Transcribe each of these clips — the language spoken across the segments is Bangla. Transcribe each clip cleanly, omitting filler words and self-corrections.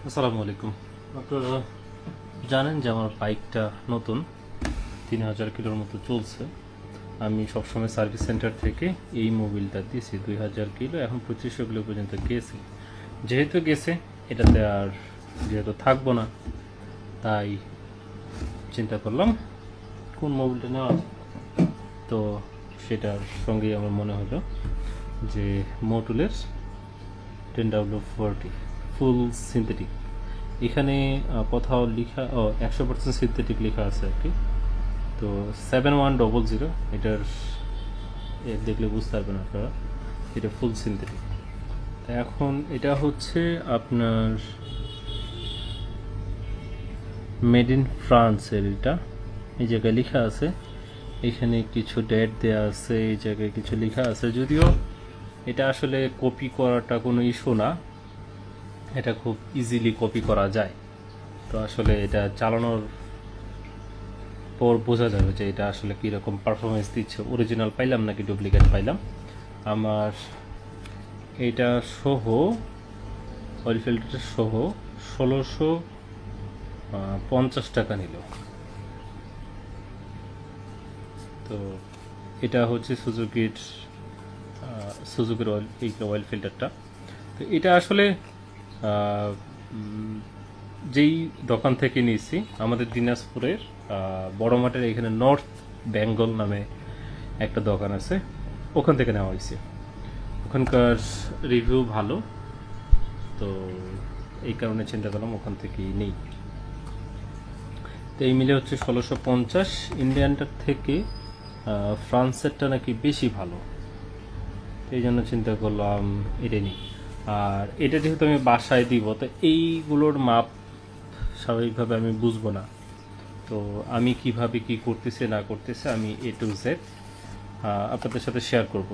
আসসালামু আলাইকুম। আপনারা জানেন যে আমার বাইকটা নতুন 3000 কিলোর মতো চলছে। আমি সবসময় সার্ভিস সেন্টার থেকে এই মোবিলটা দিয়েছি 2000 কিলো, এখন 2500 কিলো পর্যন্ত গেছে। যেহেতু গেছে এটাতে আর যেহেতু থাকবো না, তাই চিন্তা করলাম কোন মোবিলটা নেওয়া যায়। তো সেটার সঙ্গেই আমার মনে হলো যে মোটুলের 10W40 ফুল সিনথেটিক। এখানে কোথাও লেখা 100% সিনথেটিক লেখা আছে আর কি। তো 7100 এটার দেখলে বুঝতে পারবেন আপনারা, এটা ফুল সিনথেটিক। তা এখন এটা হচ্ছে আপনার মেড ইন ফ্রান্সের। এটা এই জায়গায় লেখা আছে, এখানে কিছু ডেট দেওয়া আছে, এই জায়গায় কিছু লেখা আছে। যদিও এটা আসলে কপি করাটা কোনো ইস্যু না, এটা খুব ইজিলি কপি করা যায়। তো আসলে এটা চালানোর পর বোঝা যাবে যে এটা আসলে কীরকম পারফরমেন্স দিচ্ছে, অরিজিনাল পাইলাম নাকি ডুপ্লিকেট পাইলাম। আমার এটা সহ অয়েল ফিল্টার সহ 1650 টাকা নিল। তো এটা হচ্ছে সুজুকির অয়েল ফিল্টারটা। তো এটা আসলে যেই দোকান থেকে নিয়েছি আমাদের দিনাজপুরের বড় মাঠের এখানে নর্থ বেঙ্গল নামে একটা দোকান আছে, ওখান থেকে নেওয়া হয়েছে। ওখানকার রিভিউ ভালো, তো এই কারণে চিন্তা করলাম ওখান থেকেই নেই। তো এই মিলে হচ্ছে 1650। ইন্ডিয়ানটার থেকে ফ্রান্সেরটা নাকি বেশি ভালো, এই জন্য চিন্তা করলাম এটা নিই। আর এটা যেহেতু আমি বাসায় দিব, তো এইগুলোর মাপ স্বাভাবিকভাবে আমি বুঝবো না। তো আমি কিভাবে কি করতেছে না করতেছে আমি A to Z আপনাদের সাথে শেয়ার করব।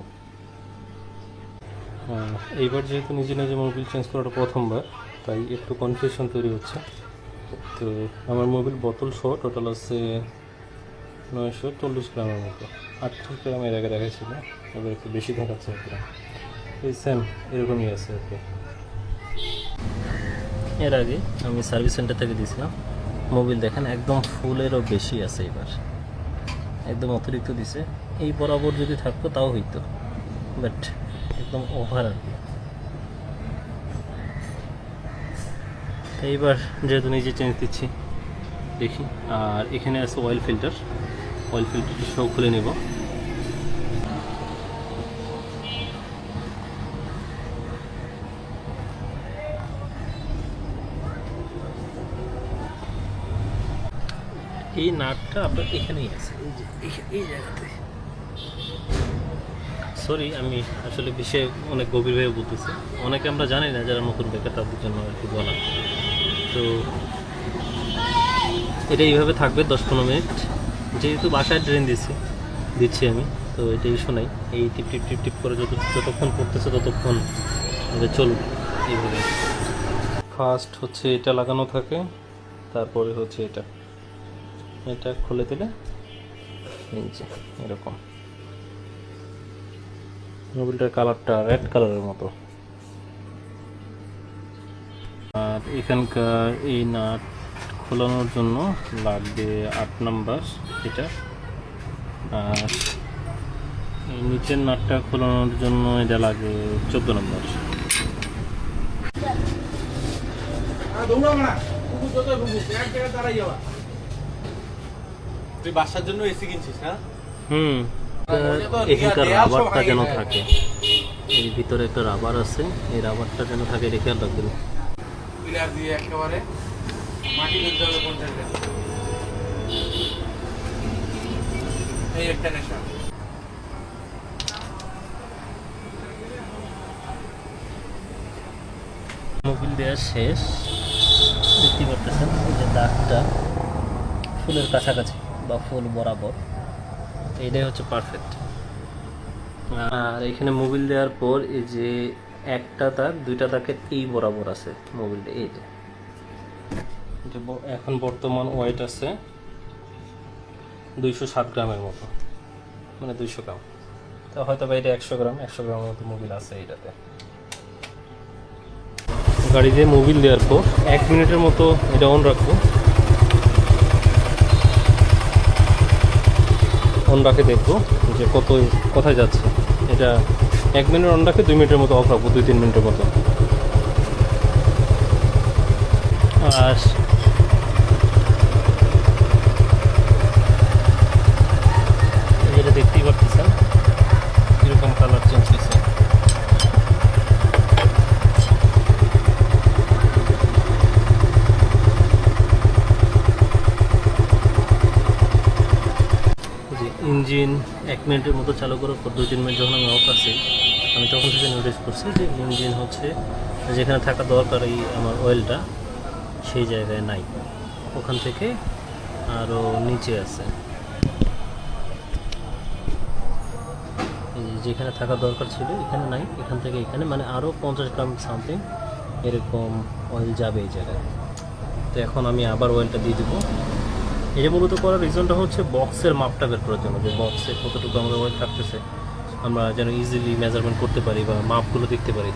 এইবার যেহেতু নিজে নিজে মোবিল চেঞ্জ করাটা প্রথমবার, তাই একটু কনফিউশন তৈরি হচ্ছে। তো আমার মোবিল বোতল সহ টোটাল আছে 940 গ্রামের মতো। 38 গ্রাম এর আগে দেখাচ্ছিল, এবার একটু বেশি দেখাচ্ছে গ্রাম। এই সেম এরকমই আছে আর কি। এর আগে আমি সার্ভিস সেন্টার থেকে দিয়েছিলাম মোবিল, দেখেন একদম ফুলেরও বেশি আছে, এবার একদম অতিরিক্ত দিছে। এই বরাবর যদি থাকতো তাও হইতো, বাট একদম ওভার আর কি। এইবার যেহেতু নিজে চেঞ্জ দিচ্ছি দেখি। আর এখানে আছে অয়েল ফিল্টারটি সব খুলে নেব। এই নাটটা আপনার এখানেই আছে, এই জায়গাতে। সরি, আমি আসলে বিষয়ে অনেক গভীরভাবে বলতেছি, অনেকে আমরা জানি না যারা নতুন বেকার, তাদের জন্য আর কি বলা। তো এটা এইভাবে থাকবে 10-15 মিনিট। যেহেতু বাসায় ড্রেন দিচ্ছি আমি, তো এটা ইস্যু নাই। এই টিপ টিপ টিপ টিপ করে যতক্ষণ পড়তেছে ততক্ষণ এটা চলবে এইভাবে। ফার্স্ট হচ্ছে এটা লাগানো থাকে, তারপরে হচ্ছে এটা খুলে দিলে এই যে এরকম। মোবিলটার কালারটা রেড কালারের মতো। আর এখানকার এই নাট খোলানোর জন্য লাগবে 8 নাম্বার এটা। আর এই নিচের নাটটা খোলানোর জন্য এটা লাগে 14 নাম্বার। তুই বাসার জন্য এসি কিনছিস না? এখানকার রাবারটা যেন থাকে, এর ভিতরে একটা রাবার আছে, এই রাবারটা যেন থাকে, রেখে রাখবেন। পিলার দিয়ে একেবারে মাটি তুলতে হবে 50 গ্রাম। এই একটা নেশা। মোবিল দেওয়া শেষ, দেখতে পারতেছেন এই যে দাগটা ফুলের কাছাকাছি বা ফুল বরাবর, এইটাই হচ্ছে পারফেক্ট। আর এখানে মোবিল দেওয়ার পর এই যে একটা দাগ, দুইটা দাগের এই বরাবর আছে মোবিলটা। এই যে এখন বর্তমান ওয়েট আছে 207 গ্রামের মতো, মানে 200 গ্রাম। তো হয়তো বা এটা 100 গ্রামের মতো মোবিল আছে এইটাতে। গাড়িতে মোবিল দেওয়ার পর 1 মিনিটের মতো এটা অন রাখবো। অন রাখে দেখবো যে কোথায় যাচ্ছে। এটা 1 মিনিট অন রাখে 2 মিনিটের মতো অফ রাখবো, 2-3 মিনিটের মতো। আর এটা দেখতেই পারতেছেন কীরকম কালার চেঞ্জ হয়েছে। ইঞ্জিন 1 মিনিটের মতো চালু করার পর 2-3 মিনিট যখন আমি অফ আছি, আমি তখন থেকে নোটিস করছি যে ইঞ্জিন হচ্ছে যেখানে থাকা দরকার এই আমার অয়েলটা সেই জায়গায় নাই, ওখান থেকে আরও নিচে আছে। যেখানে থাকা দরকার ছিল এখানে নাই, এখান থেকে এখানে মানে আরও 50 গ্রাম সামথিং এরকম অয়েল যাবে এই জায়গায়। তো এখন আমি আবার অয়েলটা দিয়ে দেবো। এটা মূলত করার রিজনটা হচ্ছে বক্সের মাপটা বের করার জন্য, যে বক্সে কতটুকু আমরা অয়েল থাকতেছে আমরা যেন ইজিলি মেজারমেন্ট করতে পারি বা মাপগুলো দেখতে পারি।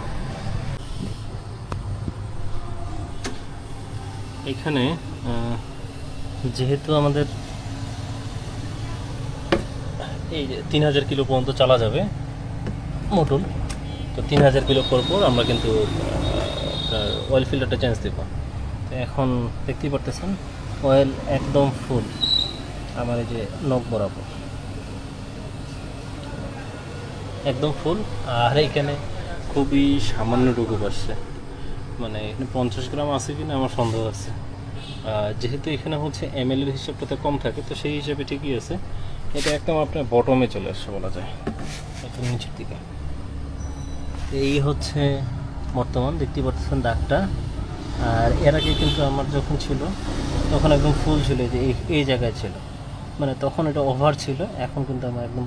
এখানে যেহেতু আমাদের এই যে 3000 কিলো পর্যন্ত চালা যাবে মোটর, তো 3000 কিলো পর আমরা কিন্তু অয়েল ফিল্টারটা চেঞ্জ দেবো। তো এখন দেখতেই পারতেছেন অয়েল একদম ফুল আমার এই যে নখ বরাবর একদম ফুল। আর এখানে খুবই সামান্যটুকু আসছে, মানে এখানে 50 গ্রাম আছে কিনা আমার সন্দেহ আছে। যেহেতু এখানে হচ্ছে ml এর হিসাবটাতে কম থাকে, তো সেই হিসাবে ঠিকই আছে। এটা একদম আপনার বটমে চলে আসছে বলা যায়, একদম নিচের দিকে। এই হচ্ছে বর্তমান দেখতে পাচ্ছেন দাগটা। আর এর আগে কিন্তু আমার যখন ছিল তখন একদম ফুল ছিল, যে এই জায়গায় ছিল, মানে তখন এটা ওভার ছিল। এখন কিন্তু আমার একদম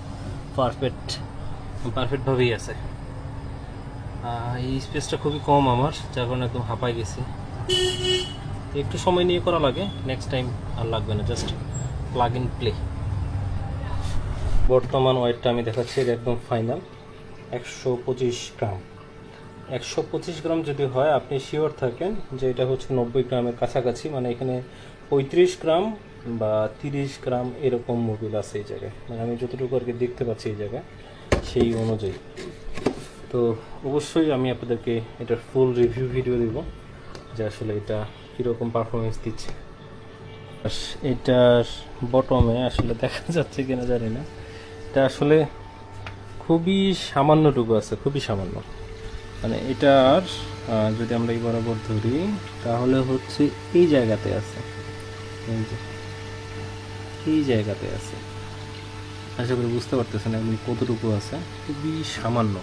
পারফেক্টভাবেই আছে। এই স্পেসটা খুবই কম আমার, যার কারণে একদম হাঁপাই গেছি। একটু সময় নিয়ে করা লাগে, নেক্সট টাইম আর লাগবে না, জাস্ট প্লাগ ইন প্লে। বর্তমান ওয়েটটা আমি দেখাচ্ছি, এটা একদম ফাইনাল 125 গ্রাম। 125 গ্রাম যদি হয় আপনি শিওর থাকেন যে এটা হচ্ছে 90 গ্রামের কাছাকাছি, মানে এখানে 35 গ্রাম বা 30 গ্রাম এরকম মোবিল আছে এই জায়গায়, মানে আমি যতটুকু আর কি দেখতে পাচ্ছি এই জায়গায় সেই অনুযায়ী। তো অবশ্যই আমি আপনাদেরকে এটার ফুল রিভিউ ভিডিও দেব যে আসলে এটা কীরকম পারফরমেন্স দিচ্ছে। এটার বটমে আসলে দেখা যাচ্ছে কিনা জানি না, এটা আসলে খুবই সামান্যটুকু আছে, খুবই সামান্য। মানে এটার যদি আমরা এই বরাবর ধরি তাহলে হচ্ছে এই জায়গাতে আছে, এই জায়গাতে আছে। আশা করি বুঝতে পারতেছেন এমনি কতটুকু আছে, খুবই সামান্য।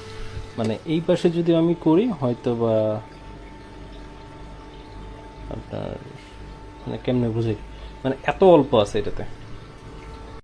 মানে এই পাশে যদি আমি করি হয়তো বা আপনার মানে কেমনে বুঝাই, মানে এত অল্প আছে এটাতে।